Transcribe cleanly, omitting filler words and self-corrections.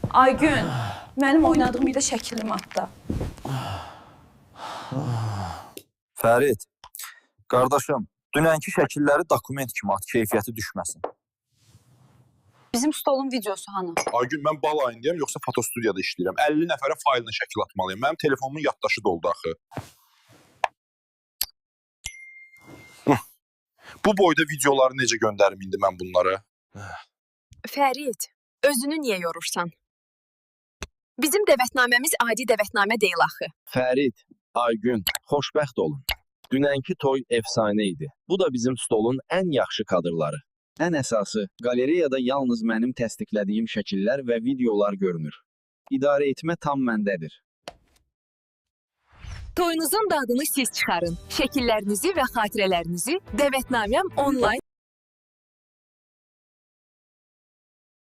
Aygün, mənim oynadığım bir də şəkilimi atda. Fərid, qardaşım, dünənki şəkilləri dokument kimi at, keyfiyyəti düşməsin. Bizim stolun videosu hanı? Aygün, mən bal ayındayam, yoxsa fotostudiyada işləyirəm. 50 nəfərə failini şəkil atmalıyım. Mənim telefonumun yaddaşı doldu axı. Bu boyda videoları necə göndərim indi mən bunları? Fərid, özünü niyə yorursan? Bizim dəvətnaməmiz adi dəvətnamə deyil axı. Fərid, Aygün, xoşbəxt olun. Dünənki toy efsanə idi. Bu da bizim stolun ən yaxşı kadrları. Ən əsası, qalereyada yalnız mənim təsdiqlədiyim şəkillər və videolar görünür. İdarə etmə tam məndədir. Toyunuzun dadını siz çıxarın. Şəkillərinizi və xatirələrinizi dəvətnaməm onlayn